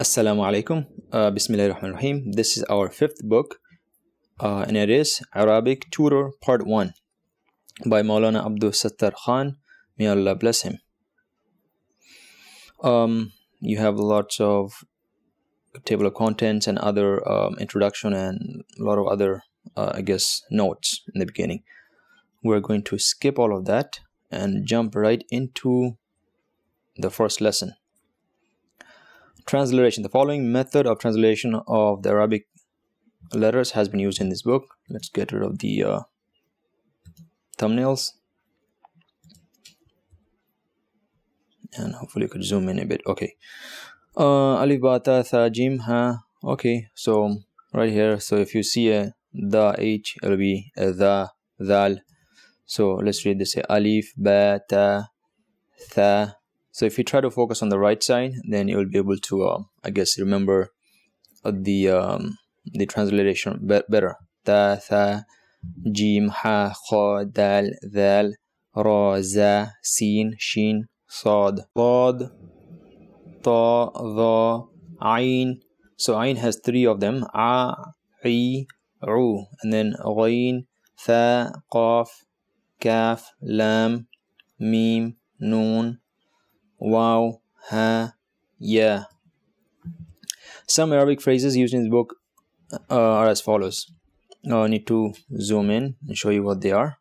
Assalamu alaikum. Bismillahirrahmanirrahim. This is our fifth book, and it is Arabic Tutor Part 1 by Maulana Abdul Sattar Khan. May Allah bless him. You have lots of table of contents and other introduction and a lot of other, notes in the beginning. We're going to skip all of that and jump right into the first lesson. Transliteration. The following method of translation of the Arabic letters has been used in this book. Let's get rid of the thumbnails. And hopefully you could zoom in a bit. Okay. Alif, ba, ta, tha, jim, ha. Okay, so right here. So if you see a the H, it'll be a the, dhal. So let's read this. Alif, ba, ta, tha. So if you try to focus on the right side, then you will be able to, remember the transliteration better. Ta, tha, jim, ha, kha, dal, dhal, ra, za, sin, shin, sad, dad, ta, dha, ayn. So ayn has three of them. A, I, u. And then ghayn, tha, qaf, kaf, lam, mim, noon, wow, ha, ya. Some Arabic phrases used in this book are as follows. I need to zoom in and show you what they are.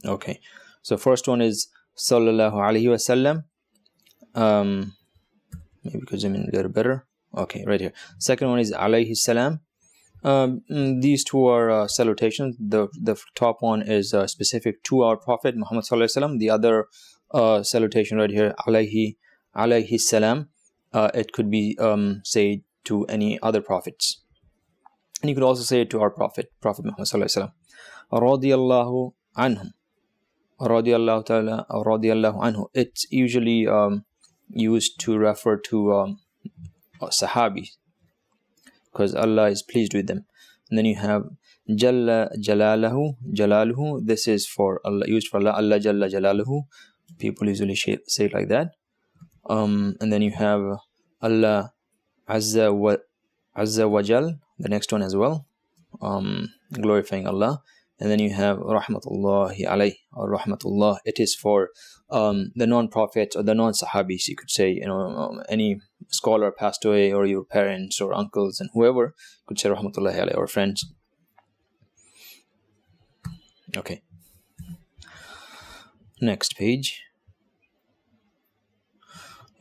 Okay, so first one is Sallallahu Alaihi Wasallam. Maybe we could zoom in a little better. Okay, right here. Second one is Alayhi Salam. These two are salutations. The top one is specific to our Prophet Muhammad Sallallahu Alaihi Wasallam. The other salutation right here, alayhi salam, it could be said to any other prophets, and you could also say it to our Prophet Muhammad Sallallahu Alaihi Wasallam. Radiyallahu anhum, radiyallahu ta'ala, radiyallahu anhu. It's usually used to refer to Sahabi, because Allah is pleased with them. And then you have Jalla Jalaluhu. This is for Allah, used for Allah. Allah Jalla Jalaluhu. People usually say it like that. And then you have Allah Azza wa Jal. The next one as well, glorifying Allah. And then you have Rahmatullahi alayh, or Rahmatullah. It is for the non-prophets or the non-Sahabis. You could say, any scholar passed away, or your parents or uncles and whoever could say Rahmatullahi alayh, or friends. Okay. Next page.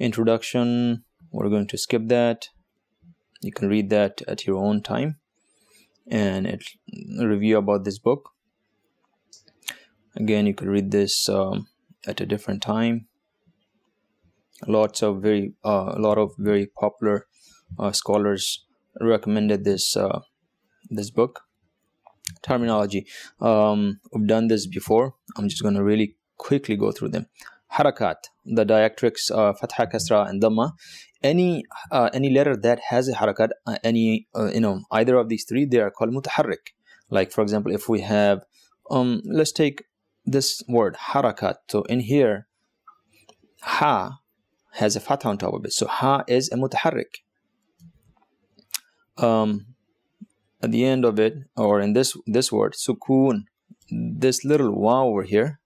Introduction. We're going to skip that. You can read that at your own time. And it's a review about this book. Again, you could read this at a different time. A lot of very popular scholars recommended this book. Terminology. We've done this before. I'm just going to really quickly go through them. Harakat, the diacritics, fatha, kasra, and dhamma. Any letter that has a harakat, either of these three, they are called mutaharrik. Like, for example, if we have, let's take this word harakat. So in here, ha has a fatha on top of it. So ha is a mutaharrik. At the end of it, or in this word, sukoon, this little waw over here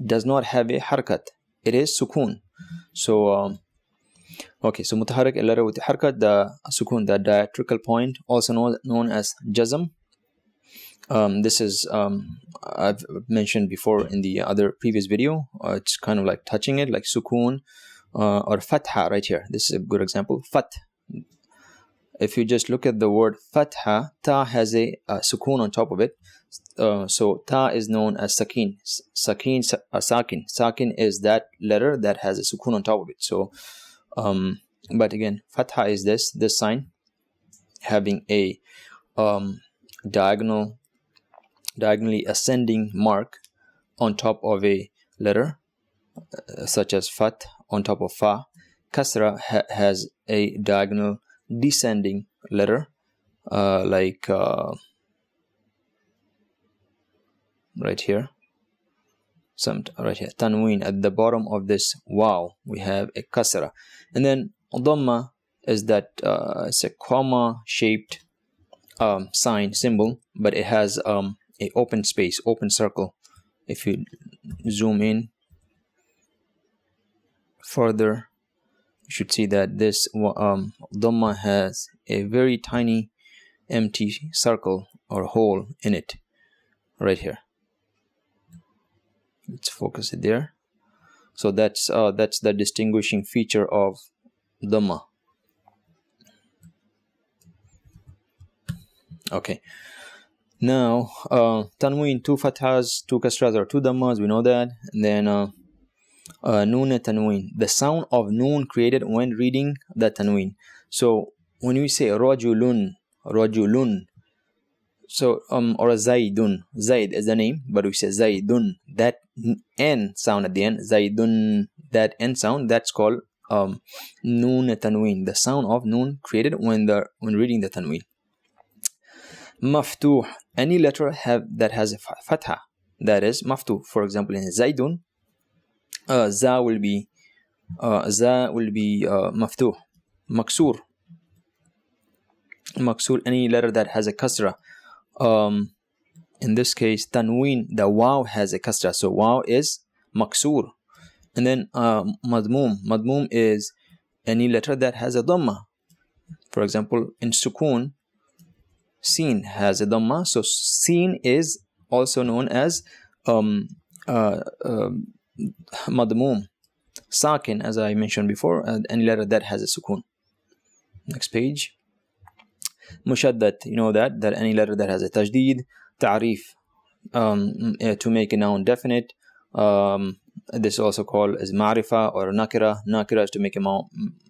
does not have a harakat. It is sukoon. So okay, so mutaharrik, a letter with harakat, the sukoon, the diacritical point, also known as jazm. This is I've mentioned before in the other previous video. It's kind of like touching it, like sukoon, or fatha right here. This is a good example. Fat. If you just look at the word fatha, ta has a sukoon on top of it. So ta is known as sakin. Sakin is that letter that has a sukoon on top of it. So but again, fatha is this sign having a diagonally ascending mark on top of a letter, such as fat on top of fa. Kasra has a diagonal descending letter, like right here. right here, tanween. At the bottom of this wow, we have a kasra. And then dhamma is that it's a comma shaped sign, symbol, but it has a open space, open circle. If you zoom in further, you should see that this dhamma has a very tiny empty circle or hole in it right here. Let's focus it there. So that's the distinguishing feature of dhamma. Okay, now tanween, 2 fathas, 2 kasras, or 2 dhammas, we know that. And then noon tanween, the sound of noon created when reading the tanween. So when we say rajulun, so or zaidun, zaid is the name, but we say zaidun, that n sound at the end, zaidun, that n sound, that's called noon tanween, the sound of noon created when reading the tanween. Maftuh, any letter that has a fatha, that is maftuh. For example, in zaidun, za will be maftuh. Maksur, any letter that has a kasra. In this case, tanween, the waw has a kasra, so waw is maksur. And then madmum is any letter that has a dhamma. For example, in sukun, sin has a dhamma, so sin is also known as madmum. Sakin, as I mentioned before, any letter that has a sukun. Next page. Mushaddad, you know that any letter that has a tajdeed. Ta'rif, to make a noun definite. This is also called as ma'rifa or nakira. Nakira is to make a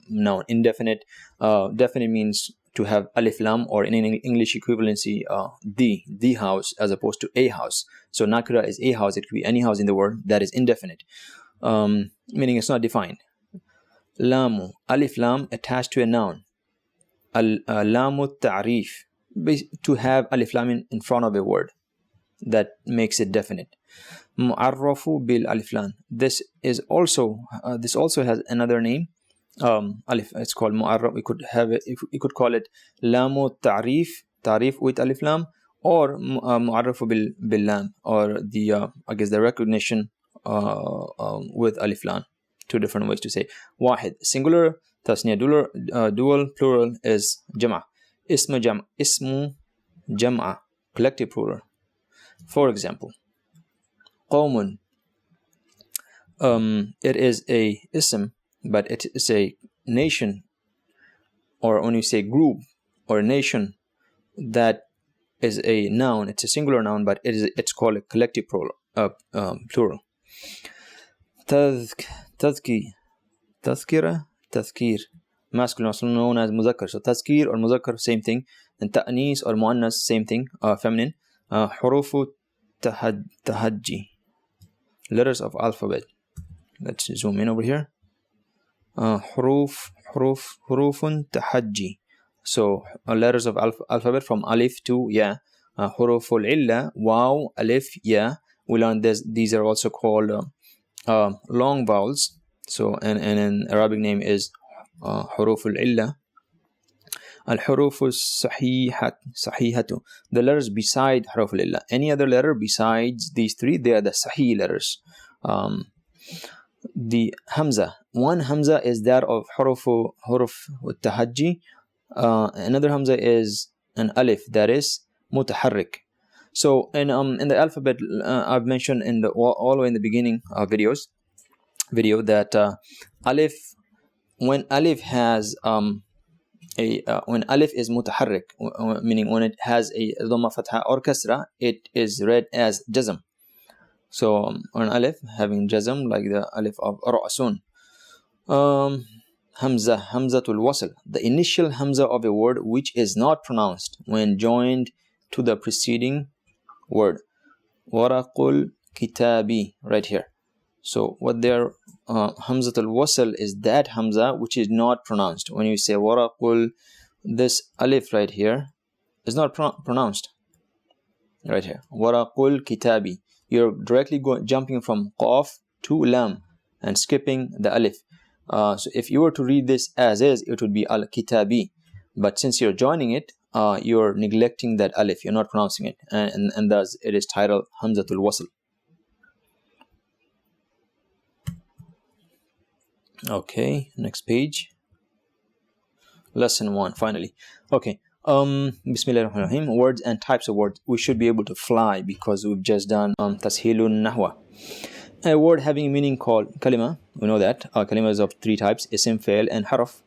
noun indefinite. Definite means to have alif lam, or in English equivalency, the house as opposed to a house. So nakira is a house. It could be any house in the world that is indefinite, meaning it's not defined. Lamu, alif lam attached to a noun. Lamu ta'rif, to have alif lam in front of a word that makes it definite. Mu'arrafu bil alif lam, this also has another name. Alif, it's called mu'arraf. We could have it, we could call it lamu ta'rif, ta'rif with alif lam, or mu'arrafu bil lam, or the I guess the recognition with alif lam. Two different ways to say. Wahid, singular. Tasniya, dual. Plural is jam'a. Ismu jam'a, collective plural. For example, qawmun, it is a ism, but it is a nation, or when you say group or nation, that is a noun. It's a singular noun, but it's called a collective plural. Tazkira, tazkir, masculine, also known as muzakkar. So tazkir or muzakkar, same thing. And ta'nis or muannas, same thing, feminine. Hurufu tahajji, letters of alphabet. Let's zoom in over here. Hurufun tahajji. So letters of alphabet from alif to ya. Huruful illa, waw, alif, ya. We learned this. These are also called long vowels. So and an Arabic name is huruful illa. Al-hurufu sahihatu, the letters beside huruful illa. Any other letter besides these three, they are the sahih letters. The hamza, one hamza is that of huruf tahajji. Another hamza is an alif, that is mutaharrik. So in the alphabet, I've mentioned all the way in the beginning video that alif, when alif has when alif is mutaharrik, meaning when it has a dhamma, fatha or kasra, it is read as jazm. So an alif having jazm, like the alif of ra'sun. Hamza, hamzatul wasl, the initial hamza of a word which is not pronounced when joined to the preceding word. Waraqul kitabi, right here. So what their hamzatul wasl is that hamza which is not pronounced. When you say waraqul, this alif right here is not pronounced. Right here, waraqul kitabi. you're directly jumping from qaf to lam and skipping the alif. So if you were to read this as is, it would be al-kitabi, but since you're joining it, you're neglecting that alif, you're not pronouncing it, and thus it is titled hamzatul wasl. Okay, next page. Lesson 1, finally. Okay, Bismillahirrahmanirrahim. Words and types of words. We should be able to fly because we've just done Tashilun Nahwa. A word having a meaning called kalima. We know that. Kalima is of 3 types: isim, fail, and harf.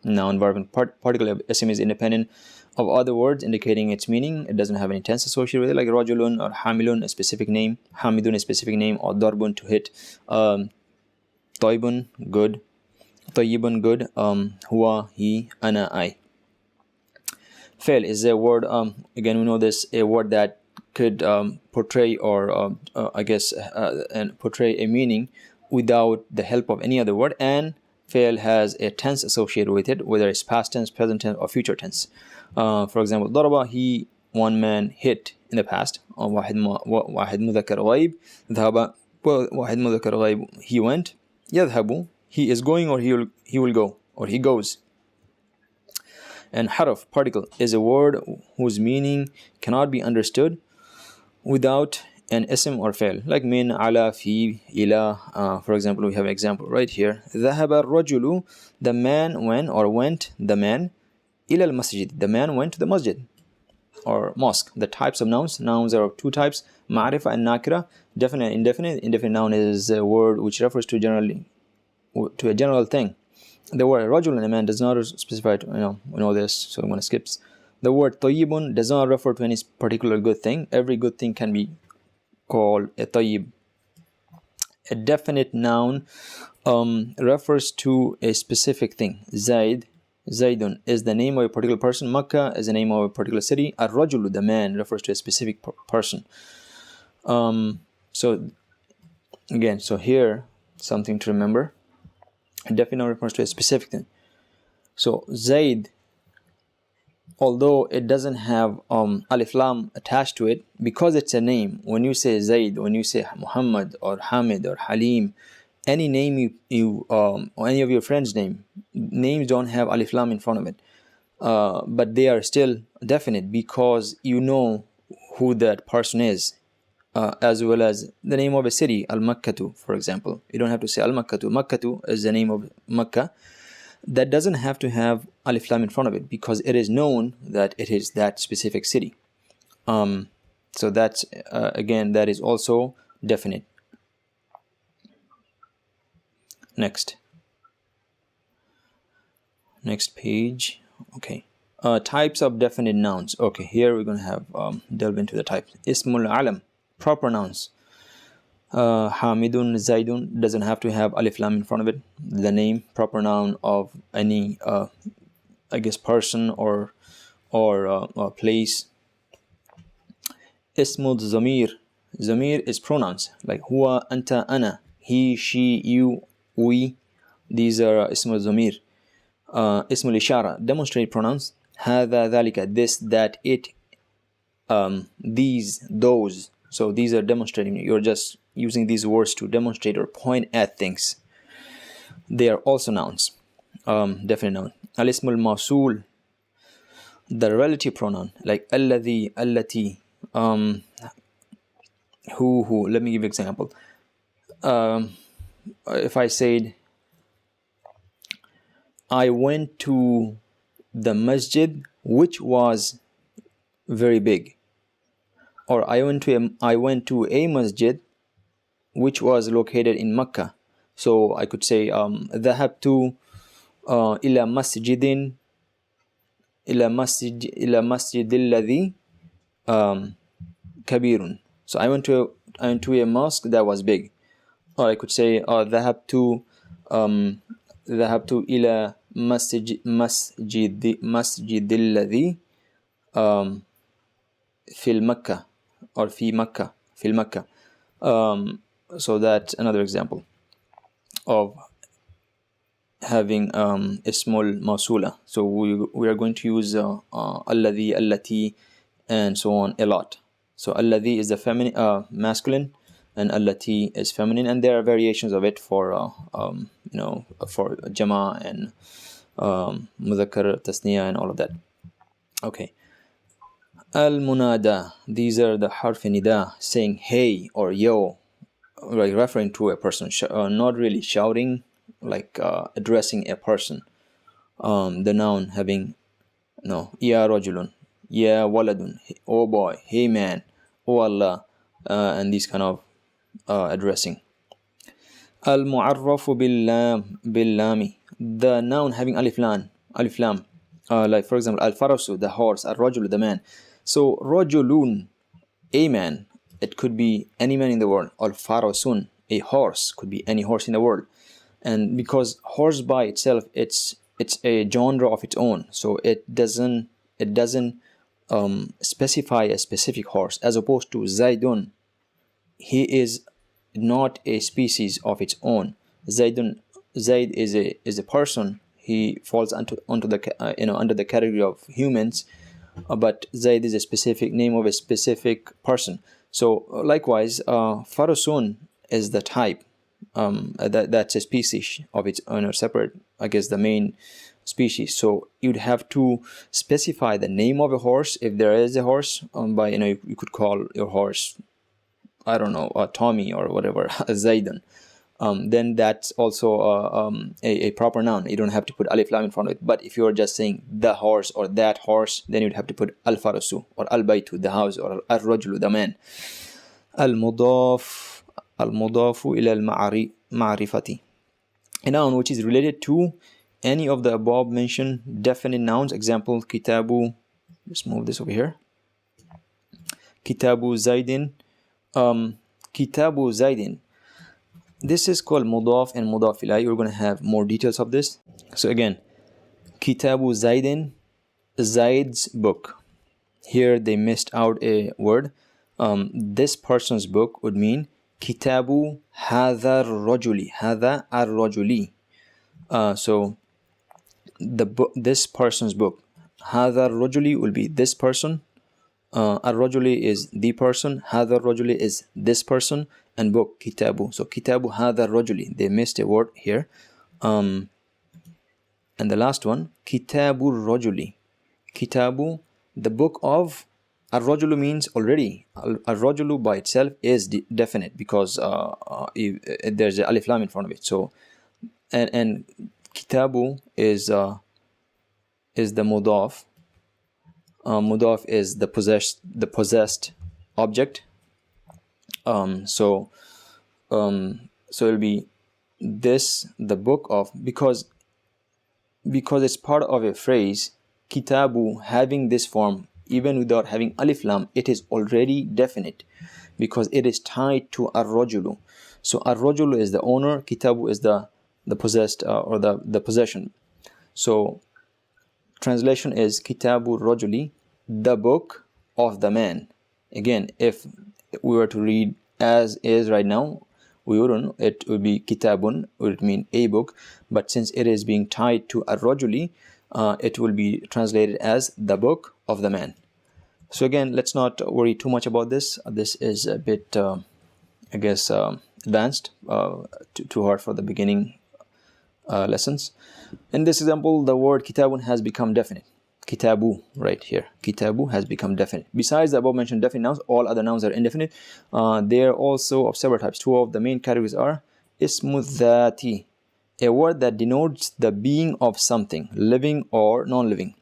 Noun, verb, and particle. Isim is independent of other words, indicating its meaning. It doesn't have any tense associated with it, like rajulun or hamilun, a specific name, hamidun, a specific name, or darbun, to hit, taibun, good, tayyibun, good, huwa, he, ana, I. Fail is a word, again we know this, a word that could portray or and portray a meaning without the help of any other word, and fail has a tense associated with it, whether it's past tense, present tense, or future tense. For example, daraba, he, one man, hit in the past. واحد مذكر غيب. ذهب, واحد مذكر غيب, he went. يذهب, he is going, or he will go, or he goes. And harf, particle, is a word whose meaning cannot be understood without an isim or fail, like min, ala, fi, ila. For example, we have an example right here. ذهب الرجل, the man went the man. إلى المسجد, the man went to the masjid or mosque. The types of nouns. Nouns are of 2 types: ma'rifa and nakira. Definite and indefinite. Indefinite noun is a word which refers to a general thing. The word rajul, and a man, does not specify, we know this, so I'm going to skip. The word tayyibun does not refer to any particular good thing. Every good thing can be called a tayyib. A definite noun refers to a specific thing. Zaidun is the name of a particular person. Makkah is the name of a particular city. Ar-rajulu, the man, refers to a specific person. So again, so here, something to remember. A definite noun refers to a specific thing. So Zaid, although it doesn't have alif lam attached to it, because it's a name, when you say Zaid, when you say Muhammad or Hamid or Halim, any name or any of your friends' names don't have alif lam in front of it, but they are still definite because you know who that person is, as well as the name of a city, Al-Makkatu, for example. You don't have to say Al-Makkatu. Makkatu is the name of Makkah. That doesn't have to have alif lam in front of it because it is known that it is that specific city. So that's again, that is also definite. Next page. Okay, types of definite nouns. Okay, here we're going to have delve into the types. Ismul alam, proper nouns. Hamidun, Zaidun doesn't have to have alif lam in front of it. The name, proper noun of any person or place. Ismul zamir. Zamir is pronouns like huwa, anta, ana, he, she, you, we. These are ismul zamir. Ismul ishara, demonstrate pronouns. Hada, dhalika, this, that, it, these, those. So these are demonstrating. You're just using these words to demonstrate or point at things. They are also nouns. Definite noun. Al-ismul mawsul, the relative pronoun, like alladhi, allati, who. Let me give you an example. If I said, I went to the masjid which was very big, or I went to a masjid which was located in Makkah. So I could say ذهبت إلى مسجد الذي كبير. So I went to a mosque that was big. Or I could say ذهبت إلى مسجد الذي في المكة, or في مكة, في المكة. So that's another example of having ismul mawsula. So we are going to use alladhi, allati, and so on a lot. So alladhi is the feminine, masculine. and allati is feminine, and there are variations of it for for jama and mudhakkar, tasniya, and all of that. Okay. Al-munada, these are the harf nida, saying hey or yo, like referring to a person, not really shouting, like addressing a person. The noun having ya rajulun, ya waladun, oh boy, hey man, oh Allah, and these kind of addressing. Al-mu'arrafu bil-lami, the noun having alif lam, like for example, al-farasu, the horse, al-rajul, the man. So rajulun, a man, it could be any man in the world. Al-farasun, a horse, could be any horse in the world. And because horse by itself, it's a genre of its own, so it doesn't specify a specific horse, as opposed to Zaidun. He is not a species of its own. Zaid is a person. He falls onto the under the category of humans, but Zaid is a specific name of a specific person. So likewise, Farasun is the type. That's a species of its own, separate, I guess, the main species. So you'd have to specify the name of a horse, if there is a horse, by you could call your horse, I don't know, Tommy or whatever, Zaidan. Then that's also a proper noun. You don't have to put alif lam in front of it. But if you're just saying the horse or that horse, then you'd have to put al farasu or al baytu, the house, or al rajulu, the man. Al mudafu ila al ma'rifati, a noun which is related to any of the above mentioned definite nouns. Example, kitabu. Let's move this over here. Kitabu Zaidin. Kitabu Zaidin. This is called mudaf and mudaf ilayh. You're going to have more details of this. So again, Kitabu Zaidin, Zaid's book. Here they missed out a word. This person's book would mean Kitabu Hadha Rajuli, Hadha ar-Rajuli. So the book, this person's book, Hadha Rajuli will be this person. Ar-Rajuli is the person, Hadha Rajuli is this person, and book Kitabu. So Kitabu Hadha Rajuli, they missed a word here. And the last one, Kitabu Rajuli. Kitabu, the book of. Ar-Rajulu means already. Ar-Rajulu by itself is definite, because there's a alif lam in front of it. So and Kitabu is the mudaf. Mudaf is the possessed object. So it'll be this, the book of, because it's part of a phrase. Kitabu having this form, even without having alif lam, it is already definite, because it is tied to ar-rajulu. So ar-rajulu is the owner, kitabu is the possessed or the possession. So translation is Kitabu Rajuli, the book of the man. Again, if we were to read as is right now, we wouldn't. It would be Kitabun, would mean a book. But since it is being tied to Ar-Rajuli, it will be translated as the book of the man. So again, let's not worry too much about this. This is a bit, I guess, advanced, too hard for the beginning lessons. In this example, the word kitabun has become definite. Kitabu, right here. Kitabu has become definite. Besides the above mentioned definite nouns, all other nouns are indefinite. They are also of several types. Two of the main categories are ismu dhati, a word that denotes the being of something, living or non-living.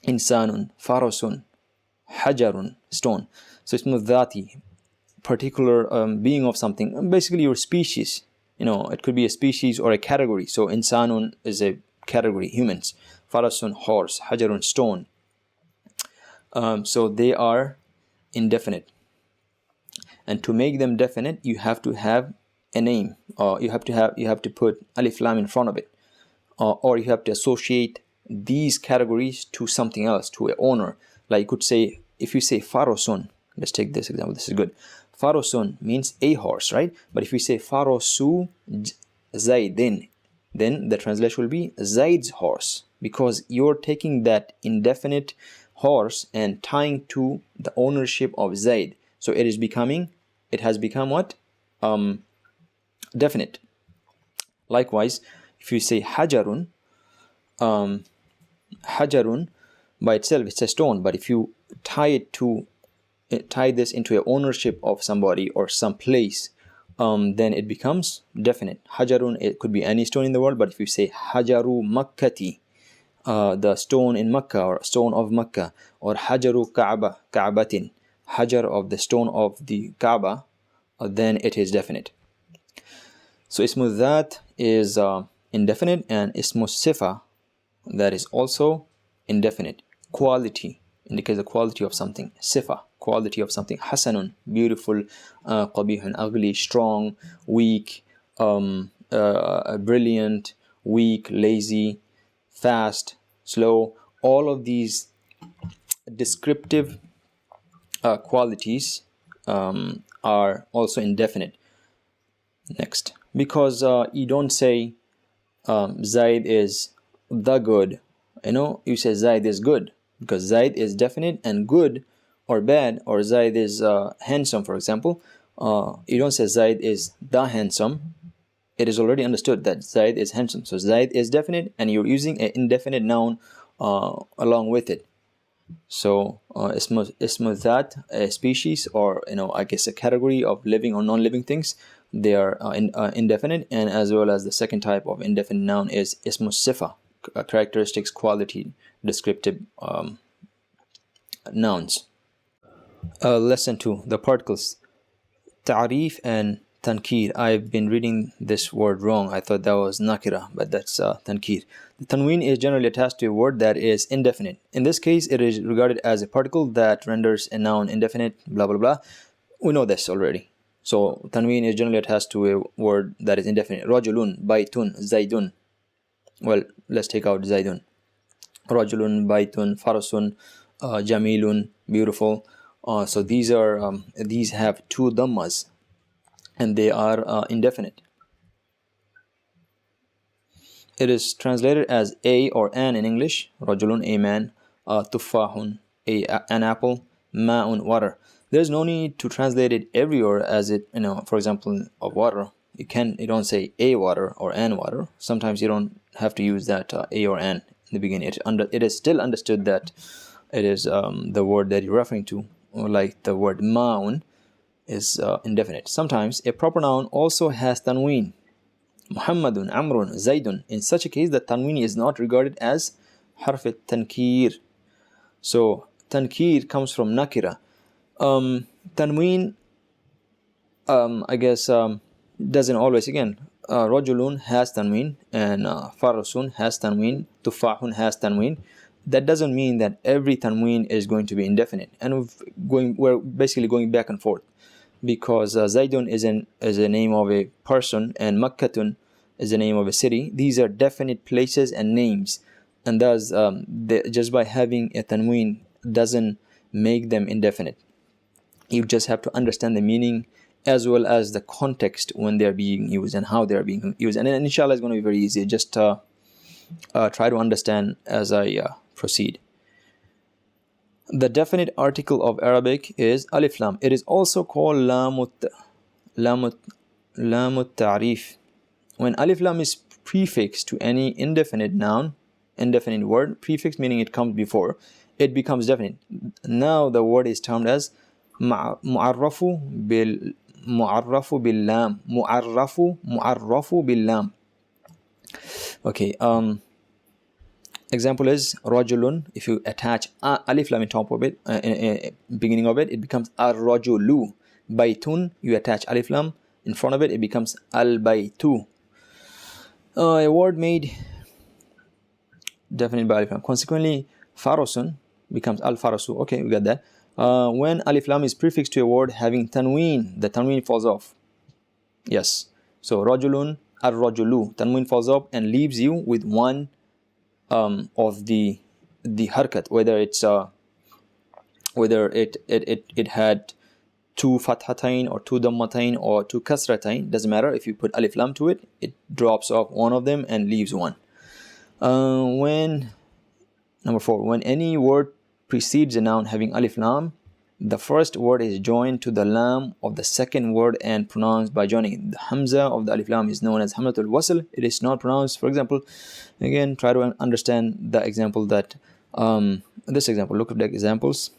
Insanun, farasun, hajarun, stone. So ismu dhati, particular being of something, basically your species. It could be a species or a category. So insanun is a category, humans. Farasun, horse. Hajarun, stone. So they are indefinite. And to make them definite, you have to have a name. You have to put alif lam in front of it. Or you have to associate these categories to something else, to an owner. Like you could say, if you say Farasun, let's take this example, this is good. Farasun means a horse, right? But if we say Farasu Zaidin, then the translation will be Zaid's horse, because you're taking that indefinite horse and tying to the ownership of Zaid. So it has become what? definite. Likewise, if you say hajarun, hajarun by itself, it's a stone, but if you tie this into a ownership of somebody or some place, then it becomes definite. Hajarun, it could be any stone in the world, but if you say hajaru makkati, the stone in Makkah or stone of Makkah, or hajaru ka'batin, hajar of the stone of the Kaaba, then it is definite. So ismu dhat is indefinite, and ismu sifa, that is also indefinite. Quality indicates the quality of something. Sifa, quality of something. Hasanun, beautiful. Qabihun, ugly. Strong, weak, brilliant, weak, lazy, fast, slow. All of these descriptive qualities are also indefinite. Next, because you don't say Zaid is the good, you say Zaid is good, because Zaid is definite, and good or bad, or Zaid is handsome, for example, you don't say Zaid is the handsome. It is already understood that Zaid is handsome, so Zaid is definite, and you're using an indefinite noun along with it. So ismu dhat, a species, or I guess a category of living or non-living things, they are indefinite. And as well as the second type of indefinite noun is ismu sifa, characteristics, quality, descriptive nouns. Lesson 2, the particles ta'rif and tankir. I've been reading this word wrong. I thought that was nakira, but that's tankir. The tanween is generally attached to a word that is indefinite. In this case, it is regarded as a particle that renders a noun indefinite, blah blah blah. We know this already. So tanween is generally attached to a word that is indefinite. Rajulun, baytun, zaidun. Well, let's take out zaidun. Rajulun, baytun, farasun, jamilun, beautiful. So these have two dhammas, and they are indefinite. It is translated as a or an in English. Rajulun, a man. Tuffahun, an apple. Ma'un, water. There's no need to translate it everywhere as it, for example, of water. You don't say a water or an water. Sometimes you don't have to use that a or an in the beginning. It is still understood that it is the word that you're referring to, like the word ma'un is indefinite. Sometimes a proper noun also has tanween. Muhammadun, Amrun, Zaidun. In such a case, the tanween is not regarded as harf tankir. So tankir comes from nakira. Tanween, I guess, doesn't always. Again, Rajulun has tanween, and Farasun has tanween, Tufahun has tanween. That doesn't mean that every tanween is going to be indefinite. And we're basically going back and forth, because Zaidun is a name of a person, and Makkatun is the name of a city. These are definite places and names, and thus just by having a tanween doesn't make them indefinite. You just have to understand the meaning as well as the context when they're being used and how they're being used. And inshallah, it's going to be very easy. Just try to understand as I proceed. The definite article of Arabic is alif lam. It is also called lamut ta'rif. When alif lam is prefixed to any indefinite noun, indefinite word, prefix meaning it comes before, it becomes definite. Now the word is termed as mu'arrafu bil lam. Mu'arrafu bil lam. Okay. Example is rajulun. If you attach alif lam in top of it, beginning of it, it becomes ar-rajulu. Baytun, you attach alif lam in front of it, it becomes al-baytu. A word made definite by alif lam. Consequently, farasun becomes al-farasu. Okay, we got that. When alif lam is prefixed to a word having tanween, the tanween falls off. Yes. So rajulun, ar-rajulu, tanween falls off and leaves you with one of the harkat, whether it had two fathatain or two dammatain or two kasratain, doesn't matter. If you put alif lam to it, it drops off one of them and leaves one. Number 4, when any word precedes a noun having alif lam, the first word is joined to the lam of the second word and pronounced by joining it. The hamza of the alif lam is known as hamzatul wasl. It is not pronounced. For example, again, try to understand the example that this example. Look at the examples.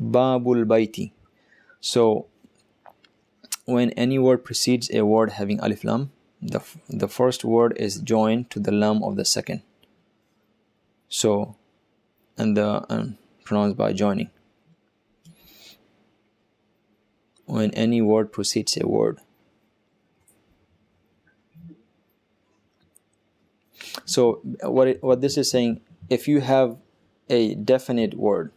Babul baiti. So when any word precedes a word having alif lam, the first word is joined to the lam of the second. So and pronounced by joining. When any word precedes a word. So what this is saying, if you have a definite word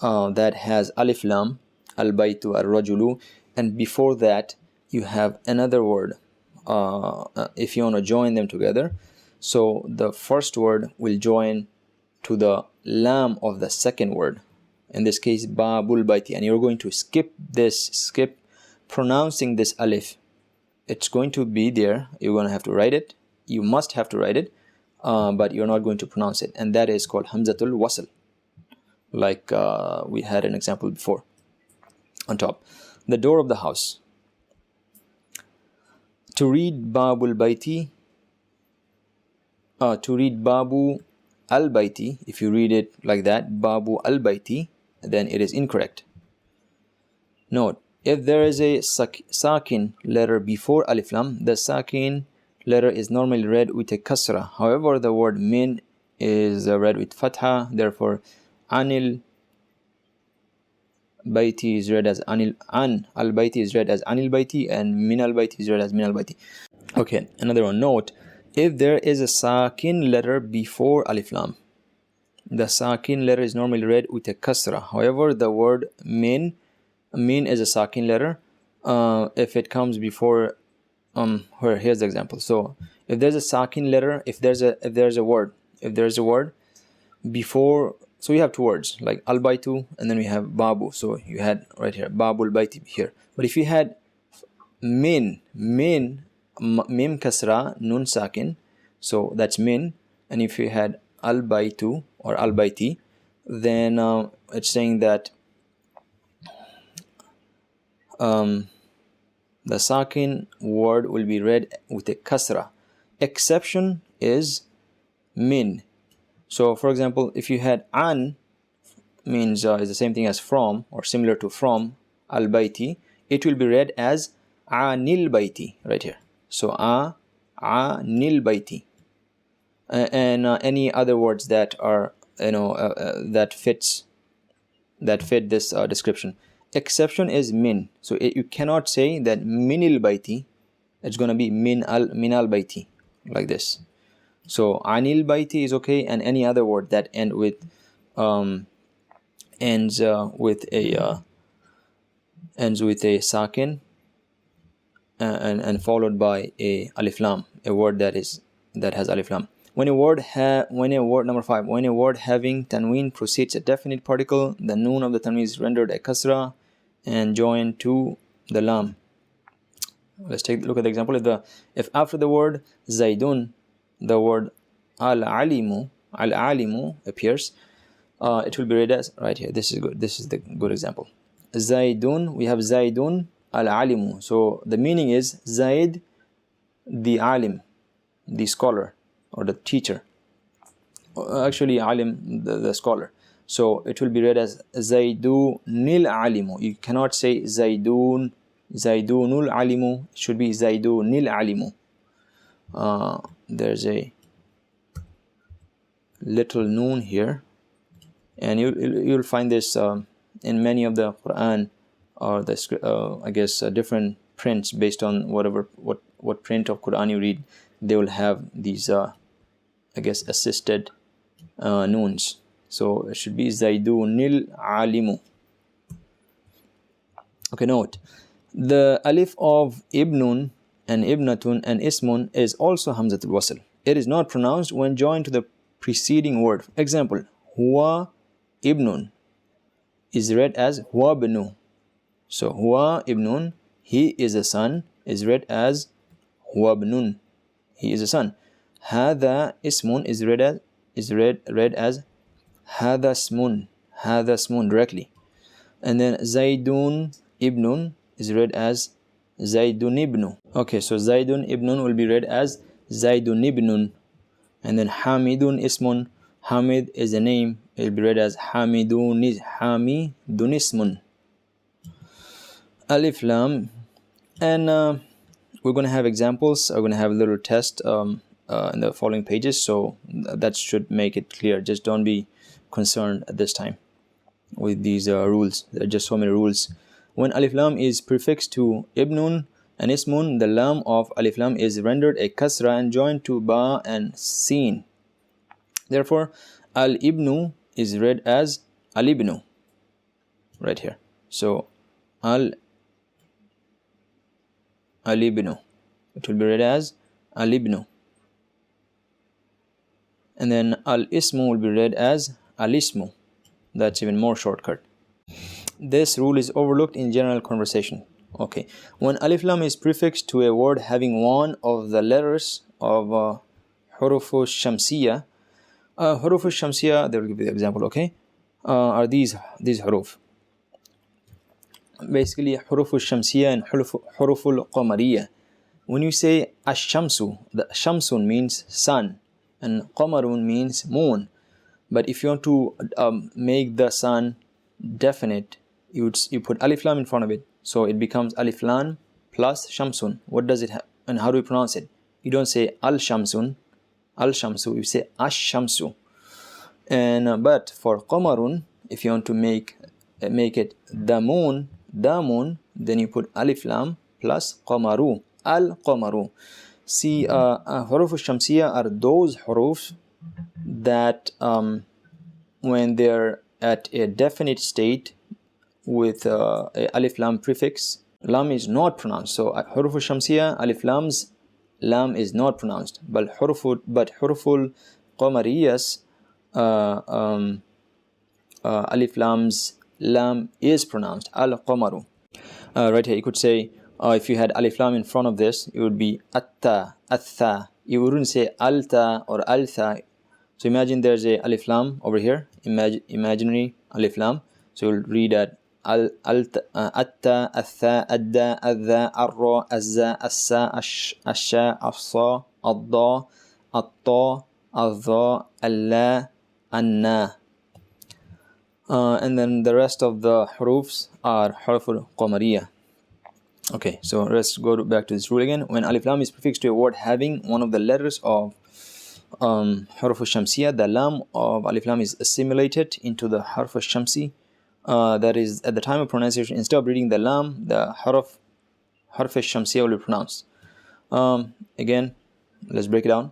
that has alif lam, al baytu, al rajulu, and before that you have another word, if you want to join them together, so the first word will join to the lam of the second word, in this case babul baiti, and you're going to skip pronouncing this alif. It's going to be there, you're going to have to write it, you must have to write it, but you're not going to pronounce it, and that is called hamzatul wasl, like we had an example before on top. The door of the house. To read babul baiti, to read babu al baiti, if you read it like that, babu al baiti, then it is incorrect. Note, if there is a sakin letter before alif lam, the sakin letter is normally read with a kasra. However, the word min is read with fatha. Therefore, anil baiti is read as anil, an al baiti is read as anil baiti, and min al baiti is read as min al baiti. Okay, another one. Note, if there is a sakin letter before alif lam, the sakin letter is normally read with a kasra. However, the word min is a sakin letter. If it comes before, here's the example. So if there's a sakin letter, if there's a word before, so we have two words like al baitu, and then we have babu. So you had right here babul baiti here. But if you had mim kasra nun sakin, so that's min, and if you had al baitu or al baiti, then it's saying that the sakin word will be read with a kasra. Exception is min. So for example, if you had an, means is the same thing as from or similar to from, al baiti, it will be read as anil baiti right here. So anil baiti, and any other words that are that fit this description. Exception is min. So you cannot say that minil baiti. It's gonna be minal baiti like this. So anil baiti is okay, and any other word that ends with a sakin and followed by a alif lam, a word that has alif lam. When a word number 5, when a word having tanween precedes a definite particle, the noon of the tanween is rendered a kasra and joined to the lam. Let's take a look at the example. If after the word zaidun, the word al-alimu appears, it will be read as right here. This is good. This is the good example. Zaidun, we have zaidun al-alimu. So the meaning is Zaid, the alim, the scholar or the teacher. Actually, alim, the scholar. So it will be read as Zaidunil alimu. You cannot say Zaidunul alimu. It should be Zaidunil alimu. There's a little noon here, and you'll find this in many of the Quran or the I guess different prints based on what print of Quran you read. They will have these I guess assisted noons. So it should be Zaidunil alimu. Okay, note, the alif of ibnun and ibnatun and ismun is also hamzatul wasl. It is not pronounced when joined to the preceding word. Example, huwa ibnun is read as huwa bnu. So huwa ibnun, he is a son, is read as huwa bnun, he is a son. Hada ismun is read as hada smun directly. And then Zaidun ibnun is read as Zaidun ibnu. Okay, so Zaidun ibnun will be read as Zaidun ibnun. And then Hamidun ismun, Hamid is a name, it will be read as Hamidun ismun. Alif Lam. And we're going to have examples. We're going to have a little test in the following pages, so that should make it clear. Just don't be concerned at this time with these rules. There are just so many rules. When Alif Lam is prefixed to Ibnun and Ismun, the Lam of Alif Lam is rendered a Kasra and joined to Ba and Sin. Therefore, Al-Ibnu is read as Al-Ibnu right here. So Al-Ibnu, it will be read as Al-Ibnu. And then Al-Ismu will be read as Al-Ismu. That's even more shortcut. This rule is overlooked in general conversation. Okay, when Alif Lam is prefixed to a word having one of the letters of Hurufu Shamsiya, Hurufu Shamsiya, they will give you the example, okay, are these huruf. Basically, Hurufu Shamsiya and Huruful Qamariya. When you say Ash-Shamsu, the Shamsun means sun and Qamarun means moon. But if you want to make the sun definite, you put Alif Lam in front of it. So it becomes Alif Lam plus Shamsun. What does it have? And how do we pronounce it? You don't say Al-Shamsun, Al-Shamsu, you say Ash-Shamsu. And but for Qamarun, if you want to make it the moon, then you put Alif Lam plus Qamaru, Al-Qamaru. See, Huruf al-Shamsiya are those huruf that when they're at a definite state with a Alif Lam prefix, Lam is not pronounced. So Huruf al-Shamsiya, Alif Lam's Lam is not pronounced. But Huruful Qamariyas, Alif Lam's Lam is pronounced, Al-Qamaru. Right here, you could say, if you had Alif Lam in front of this, it would be Atta, Atha. You wouldn't say Alta or Altha. So imagine there's a Alif Lam over here, imaginary Alif Lam. So you'll read that Atta, Atha, Adda, Adha, Arra, Azza, Assa, Asha, Afsa, Adda, Atta, Adha, Allah, Anna. And then the rest of the hurufs are Huruful Qamariya. Okay, so let's go back to this rule again. When Alif Lam is prefixed to a word having one of the letters of Huruf al-Shamsiya, the Lam of Alif Lam is assimilated into the Harf al-Shamsi. That is, at the time of pronunciation, instead of reading the Lam, the Harf al-Shamsiya will be pronounced. Again, let's break it down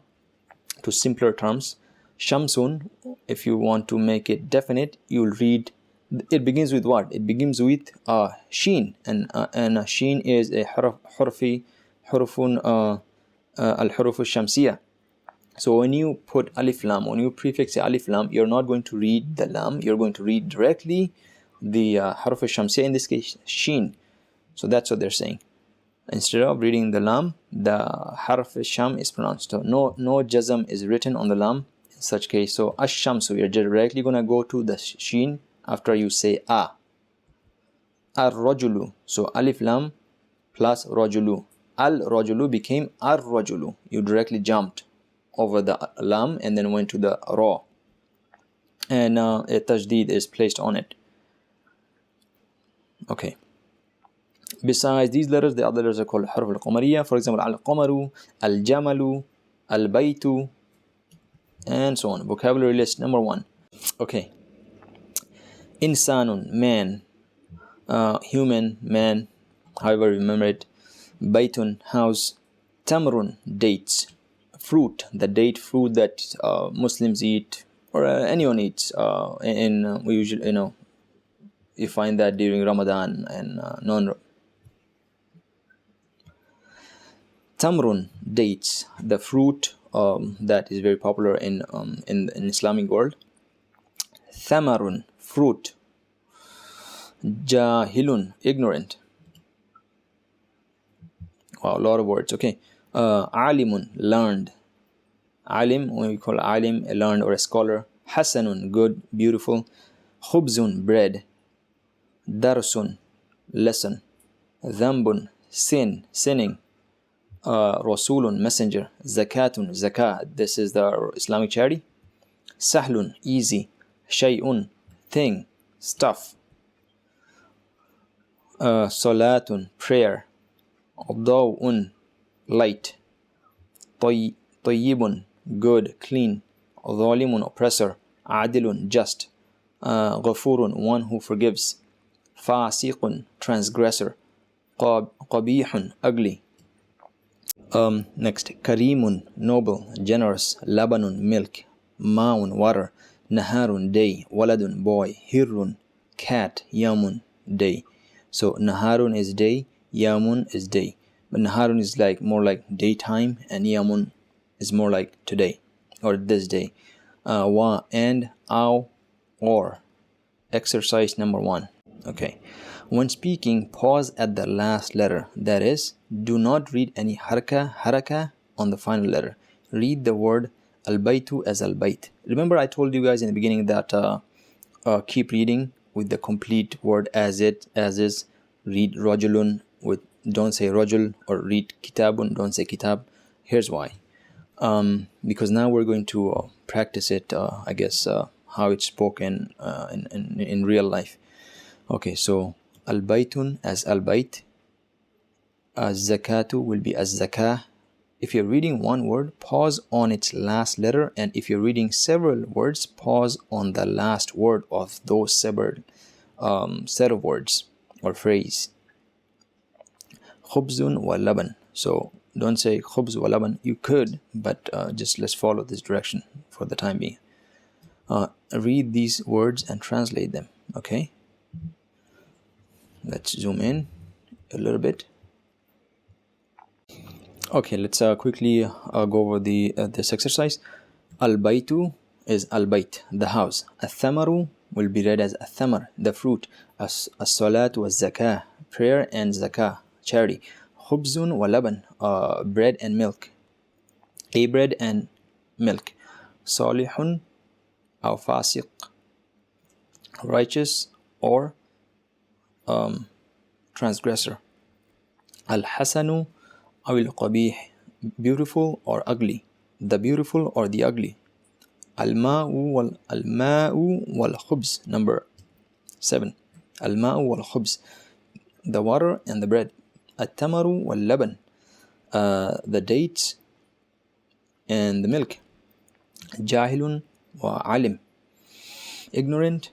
to simpler terms. Shamsun, if you want to make it definite, you will read, it begins with what? It begins with Sheen, and Sheen is a hurufun al-Huruf al-Shamsiya. So when you put Alif Lam, when you prefix Alif Lam, you're not going to read the Lam, you're going to read directly the Harf al-Shamsiya, in this case Sheen. So that's what they're saying. Instead of reading the Lam, the Harf al-Sham is pronounced. So no Jazm is written on the Lam in such case. So Ash-Shamsu, you're directly going to go to the Sheen after you say A. Ar-Rajulu, so Alif Lam plus Rajulu. Al-Rajulu became Ar-Rajulu. You directly jumped over the Lam and then went to the Ra. And a Tajdeed is placed on it. Okay. Besides these letters, the other letters are called Huruf al-Qamariya. For example, Al-Qamaru, Al-Jamalu, Al-Baytu, and so on. Vocabulary list number 1. Okay. Insanun, man. Human, man. However, remember it. Baytun, house. Tamrun, dates. Fruit, the date fruit that Muslims eat or anyone eats. We usually, you find that during Ramadan and non. Tamrun, dates, the fruit that is very popular in Islamic world. Thamarun, fruit. Jahilun, ignorant. Wow, a lot of words. Okay. Alimun, learned. Alim, when we call alim, a learned or a scholar. Hasanun, good, beautiful. Khubzun, bread. Darsun, lesson. Dhambun, sin, sinning. Rasulun, messenger. Zakatun, zakah. This is the Islamic charity. Sahlun, easy. Shay'un, thing, stuff. Salatun, prayer. Daw'un, light. Tayyibun, good, clean. Zalimun, oppressor. Adilun, just. Ghafurun, one who forgives. Fasiqun, transgressor. Qabihun, ugly. Next, Karimun, noble, generous. Labanun, milk. Ma'un, water. Naharun, day. Waladun, boy. Hirrun, cat. Yamun, day. So Naharun is day, Yamun is day. But Naharun is like more like daytime, and Yamun is more like today or this day. Wa and aw or. Exercise number 1. Okay. When speaking, pause at the last letter. That is, do not read any haraka on the final letter. Read the word al-baytu as al-bayt. Remember I told you guys in the beginning that keep reading with the complete word as is. Read rajulun with, don't say rajul, or read kitabun, don't say kitab. Here's why. Because now we're going to practice it, I guess, how it's spoken in real life. Okay, so al-baytun as al-bayt. Az-zakatu will be az-zakah. If you're reading one word, pause on its last letter, and if you're reading several words, pause on the last word of those severed set of words or phrase. Khubzun wa laban. So don't say khubz wa laban. You could, but just let's follow this direction for the time being. Read these words and translate them. Okay. Let's zoom in a little bit. Okay, let's quickly go over this exercise. Al-baytu is al-bayt, the house. Al-thamaru will be read as al-thamar, the fruit. As-salatu was-zakah, prayer and zakah, charity. Khubzun wa laban, bread and milk. A bread and milk. Salihun aw fasiq, righteous or transgressor. Al-hasanu aw al-qabih, beautiful or ugly. The beautiful or the ugly. Al-ma'u wal-khubz, number 7. Al-ma'u wal-khubz, the water and the bread. At-tamaru wal-laban, the dates and the milk. Jahilun wa alim, ignorant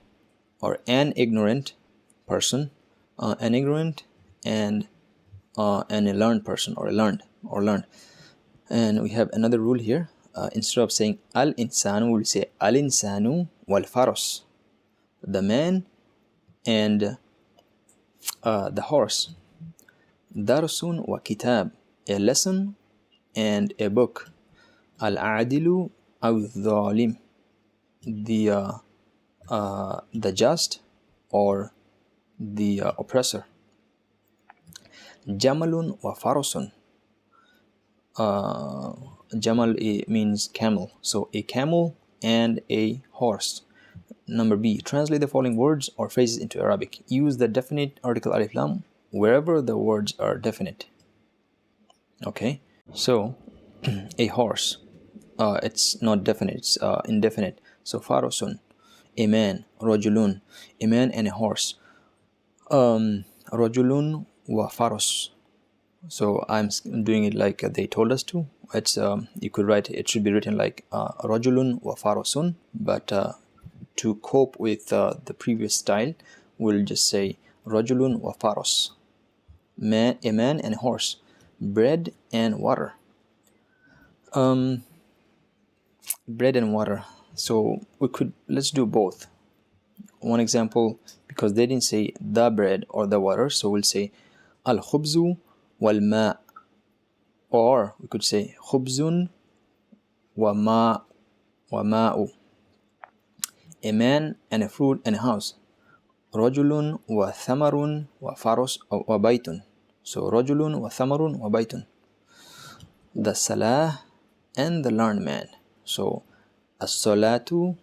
or an ignorant person, an ignorant and a learned person, or learned. And we have another rule here. Instead of saying al-insanu, we'll say al-insanu wal-faros, the man and the horse. Darsun wa kitab, a lesson and a book. Al-adilu aw dhalim, the just or the oppressor. Jamalun wa farosun. Jamal means camel, so a camel and a horse. Number B, translate the following words or phrases into Arabic. Use the definite article alif lam wherever the words are definite. Okay, so a horse, it's not definite, it's indefinite. So farosun, a man. Rajulun, a man and a horse. Rajulun wa faros. So I'm doing it like they told us to. It's you could write, it should be written like rajulun wa farosun, but to cope with the previous style, we'll just say rajulun wa faros, a man and a horse. Bread and water. Bread and water. So let's do both. One example, because they didn't say the bread or the water, so we'll say al-khubzu wal-ma', or we could say khubzun wa ma'u, a man and a fruit and a house. Rajulun wa thamarun wa faros wa baytun. So rajulun wa thamarun wa baytun. The salah and the learned man. So as-salatu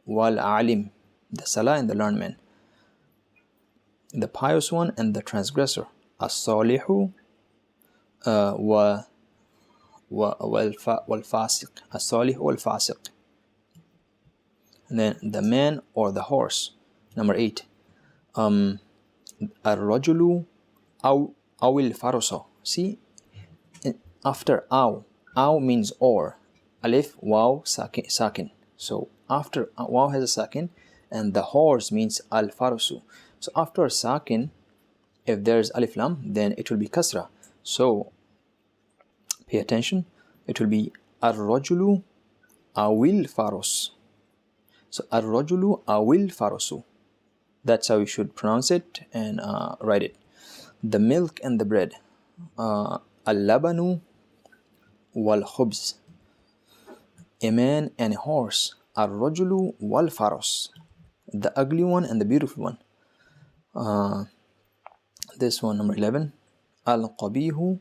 wal-alim, the salah and the learned man. the pious one and the transgressor. As-salihu wal-fasiq. As-salih wal-fasiq. And then the man or the horse. Number 8. Ar-rajulu awil faruso. See, after aw means or. Alif, waw, sakin. So after waw has a sakin, and the horse means al-farusu. So after sakin, if there's alif lam, then it will be kasra. So pay attention. It will be ar-rajulu awil farus. So ar-rajulu awil farusu. That's how you should pronounce it and write it. The milk and the bread. Al-labanu wal-khubz. A man and a horse. Ar-rajulu wal-faros. The ugly one and the beautiful one. This one, number 11. Al-qabihu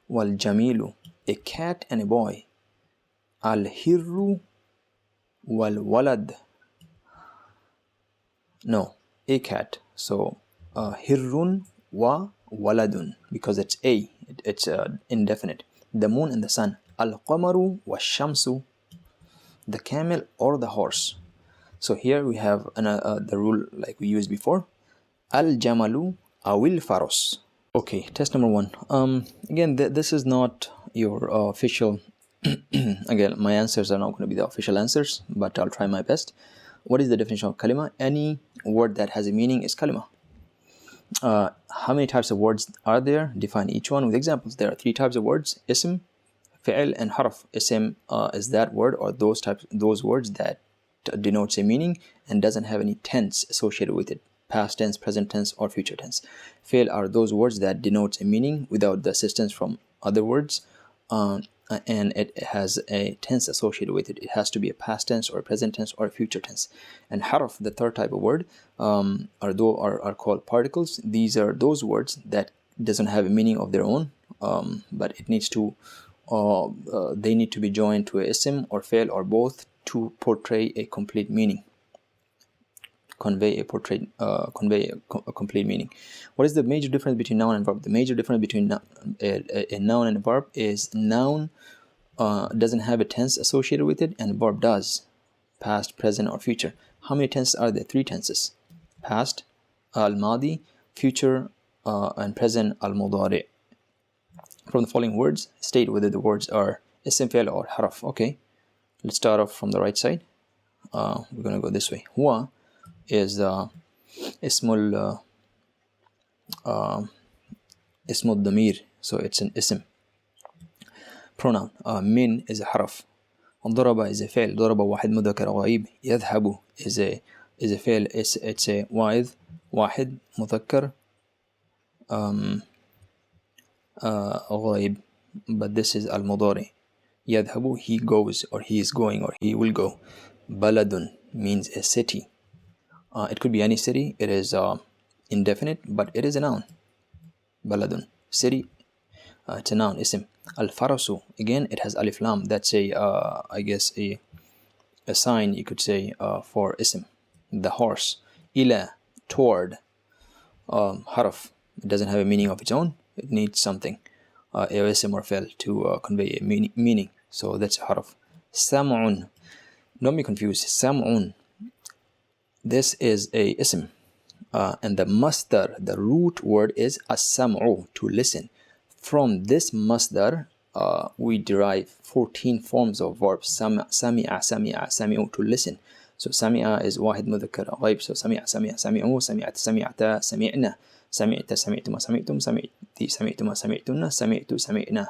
wal-jamilu. A cat and a boy. Al-hirru wal-walad. No, a cat. So hirrun wa waladun, because it's a, it's indefinite. The moon and the sun. Al-qamaru wa shamsu. The camel or the horse. So here we have the rule like we used before. Al-jamalu awil faros. Okay, test number 1. Again, this is not your official. Again, my answers are not going to be the official answers, but I'll try my best. What is the definition of kalima? Any word that has a meaning is kalima. How many types of words are there? Define each one with examples. There are 3 types of words: ism, fi'l, and harf. Ism is that word or those words that denotes a meaning and doesn't have any tense associated with it. Past tense, present tense, or future tense. Fi'l are those words that denotes a meaning without the assistance from other words, and it has a tense associated with it. It has to be a past tense or a present tense or a future tense. And harf, the third type of word, are called particles. These are those words that doesn't have a meaning of their own, but it needs to they need to be joined to a ism or fi'l or both to portray a complete meaning. Convey a complete meaning. What is the major difference between noun and verb? The major difference between a noun and a verb is noun doesn't have a tense associated with it, and verb does. Past, present, or future. How many tenses are there? 3 tenses. Past, al-madi, future, and present, al-mudari. From the following words, state whether the words are ism, fi'l, or harf. Okay, let's start off from the right side. We're going to go this way. Huwa is ismul damir, so it's an ism. Pronoun. Min is a harf. ضرب is a fi'l. ضرب واحد مذكر غائب. يذهب is a fi'l. It's a واحد مذكر غائب, but this is al-mudari. يذهب, he goes, or he is going, or he will go. بلد means a city. It could be any city. It is indefinite, but it is a noun. Baladun, city. It's a noun, ism. Al-farasu, again, it has alif lam. That's a, I guess, a sign, you could say, for ism. The horse. Ila, toward. Harf, it doesn't have a meaning of its own. It needs something, ism or fi'l, to convey a meaning. So that's a harf. Sam'un. Don't be confused. Sam'un. This is a ism, and the masdar, the root word is as-sam'u, to listen. From this masdar, we derive 14 forms of verbs. Sami'u, to listen. So sami'a is wahid mudhakkar ghaib. So sami'a, sami'u, sami'at, sami'ata, sami'na, sami'ta, sami'tuma, sami'tum, sami'ti, sami'tuma, sami'tunna, sami'tu, sami'na.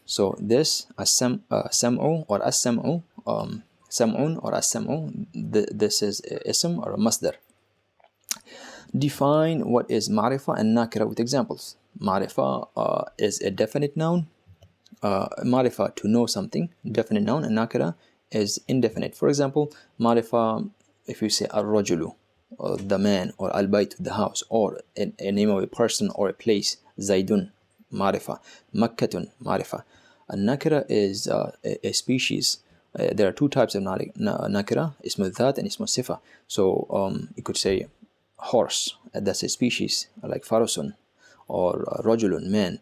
So this as-sam'u or as-sam'u, sam'un or as-sam'u, this is a ism or a masdar. Define what is ma'rifa and nakira with examples. Ma'rifa is a definite noun. Ma'rifa, to know something, definite noun, and nakira is indefinite. For example, ma'rifa, if you say ar-rajulu, the man, or al-bayt, the house, or a name of a person or a place, zaydun, ma'rifa, makkatun, ma'rifa. An-nakira is a species. There are 2 types of nakira, ismu dhat and ismu sifa. So you could say horse, that's a species, like farusun, or rajulun, man,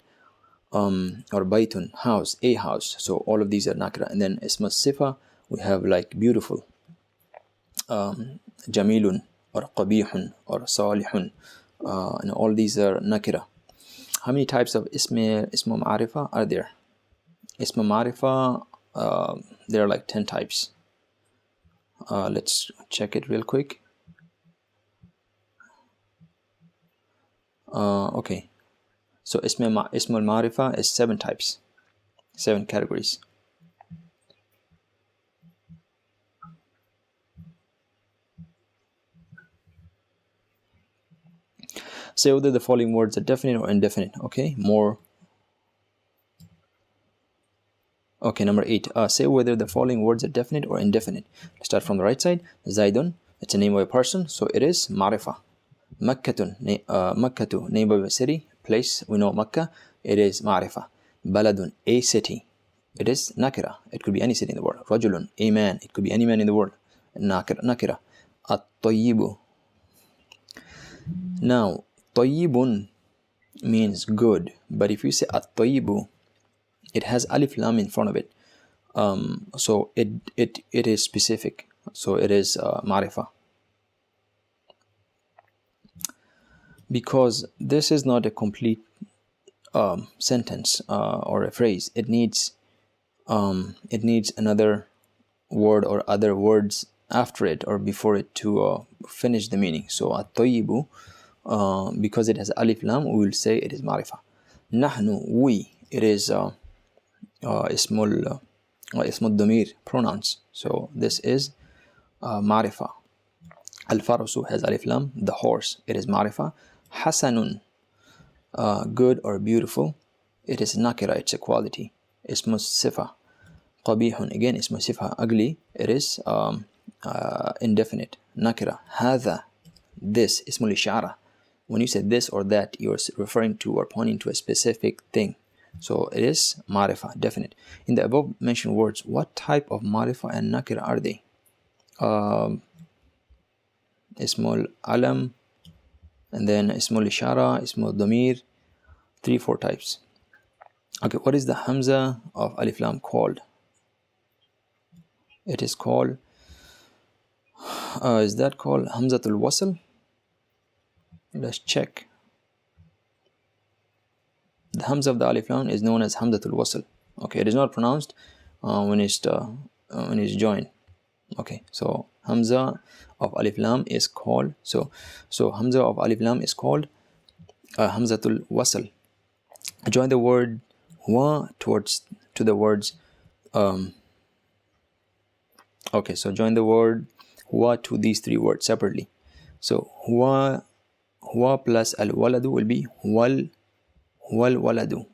or baitun, house, a house. So all of these are nakira. And then ism sifa, we have like beautiful, jamilun, or qabihun, or salihun, and all these are nakira. How many types of ism ma'arifa are there? Ism ma'arifa, there are like 10 types. Let's check it real quick. Okay, so ism al-ma'rifa is 7 types, 7 categories. Say whether the following words are definite or indefinite. Okay, more. Okay, number 8. Say whether the following words are definite or indefinite. Let's start from the right side. Zaidun, it's a name of a person, so it is ma'rifa. Makkatun, Makkatu, name of a city, place, we know Makkah, it is ma'rifa. Baladun, a city, it is nakira, it could be any city in the world. Rajulun, a man, it could be any man in the world. Nakira. At-tayyibu. Now, tayyibun means good, but if you say at-tayyibu, it has alif lam in front of it, so it is specific, so it is ma'rifa. Because this is not a complete sentence or a phrase, it needs another word or other words after it or before it to finish the meaning. So at-tayyibu, because it has alif lam, we will say it is ma'rifa. Nahnu, we, it is ismul damir, pronouns, so this is ma'rifa. Al-farasu has alif lam, the horse, it is ma'rifa. Hasanun, good or beautiful, it is nakira, it's a quality. Ismu sifa. Qabihun, again ismu sifa, ugly, it is indefinite, nakira. Hadha, this, ismul ishara. When you say this or that, you're referring to or pointing to a specific thing, so it is ma'rifa, definite. In the above mentioned words, what type of ma'rifa and nakira are they? Ismul alam, and then ismul ishara, ismul damir, 3-4 types. Okay, what is the hamza of alif lam called? It is called, is that called hamzatul wasl? Let's check. The hamza of the alif lam is known as hamzatul wasl. Okay, it is not pronounced when it's joined. Okay, so hamza of alif lam is called, so hamza of alif lam is called hamzatul wasl. Join the word wa to the words okay, so join the word wa to these 3 words separately. So wa plus al waladu will be wal waladu.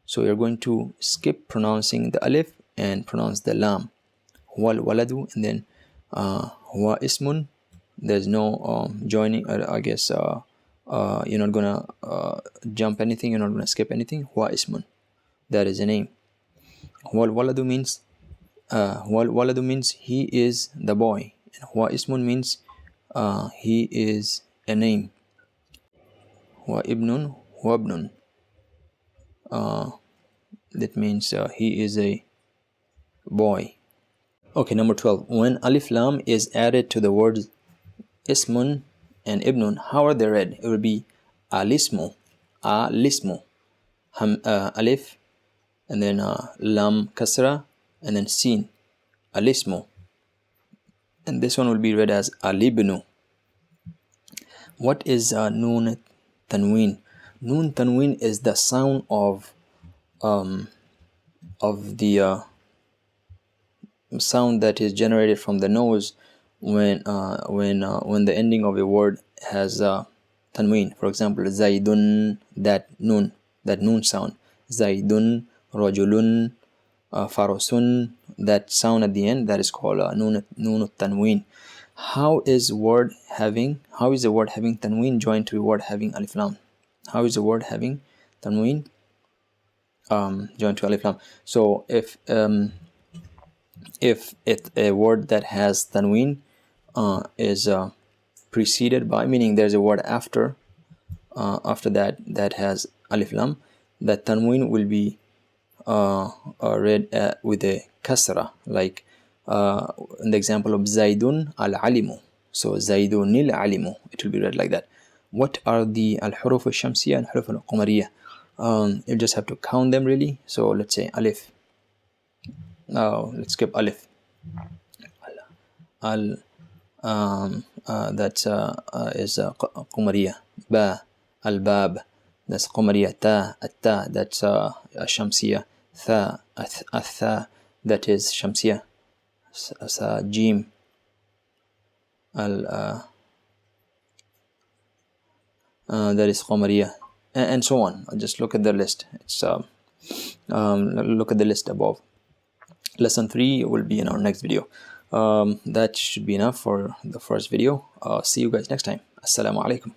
So you're going to skip pronouncing the alif and pronounce the lam. Wal waladu, and then wa ismun, there's no joining, I guess you're not gonna jump anything, you're not gonna skip anything. Wa ismun, that is a name. Wal waladu means he is the boy, and wa ismun means he is a name. Wa ibnun, that means he is a boy. Okay, number 12. When alif lam is added to the words ismun and ibnun, how are they read? It will be alismu, alif, and then lam kasra, and then sin, alismu. And this one will be read as alibnu. What is noon tanween? Noon tanween is the sound of the sound that is generated from the nose when the ending of a word has tanween. For example, zaidun, that noon sound. Zaidun, rajulun, farusun, that sound at the end, that is called noon tanween. How is the word having tanween joined to a word having alif lam? How is the word having tanween joined to alif lam? So if a word that has tanween is preceded by, meaning there's a word after that has alif lam, that tanween will be read with a kasra, like in the example of Zaidun al-alimu. So Zaidun al-alimu, it will be read like that. What are the al-huruf al-shamsiyya and huruf al-qamariyya? You just have to count them really. So let's say alif. Now let's skip alif. Al that is qamariyya. Ba al-bab, that's qamariyya. Ta at-ta, that's shamsiyya. Tha atha, that is shamsiyya. Sa jim al that is qamariyya, and so on. Just look at the list. It's look at the list above. Lesson 3 will be in our next video. That should be enough for the first video. See you guys next time. Assalamu alaikum.